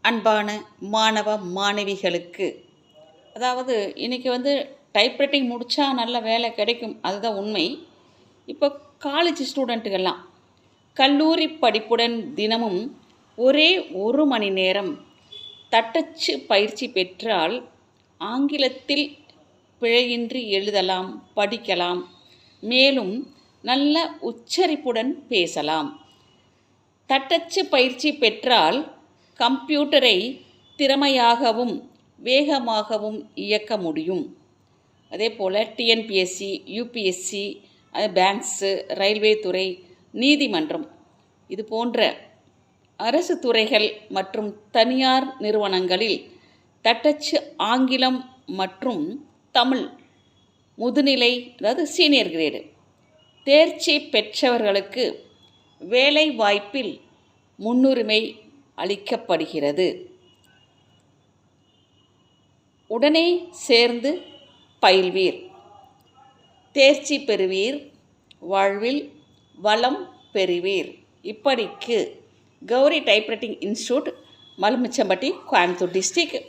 அன்பான மாணவ மாணவிகளுக்கு, அதாவது இன்றைக்கி டைப்ரைட்டிங் முடித்தா நல்ல வேலை கிடைக்கும், அதுதான் உண்மை. இப்போ காலேஜ் ஸ்டூடெண்ட்டுகள்லாம் கல்லூரி படிப்புடன் தினமும் ஒரே 1 மணி நேரம் தட்டச்சு பயிற்சி பெற்றால் ஆங்கிலத்தில் பிழையின்றி எழுதலாம், படிக்கலாம், மேலும் நல்ல உச்சரிப்புடன் பேசலாம். தட்டச்சு பயிற்சி பெற்றால் கம்ப்யூட்டரை திறமையாகவும் வேகமாகவும் இயக்க முடியும். அதே போல் டிஎன்பிஎஸ்சி, யூபிஎஸ்சி, பேங்க்ஸு, ரயில்வே துறை, நீதிமன்றம் இது போன்ற அரசு துறைகள் மற்றும் தனியார் நிறுவனங்களில் தட்டச்சு ஆங்கிலம் மற்றும் தமிழ் முதுநிலை, அதாவது சீனியர் கிரேடு தேர்ச்சி பெற்றவர்களுக்கு வேலை வாய்ப்பில் முன்னுரிமை அளிக்கப்படுகிறது. உடனே சேர்ந்து பயில்வீர், தேர்ச்சி பெறுவீர், வாழ்வில் வளம் பெறுவீர். இப்படிக்கு Gowri typewriting institute, Malumichampatti, Coimbatore district.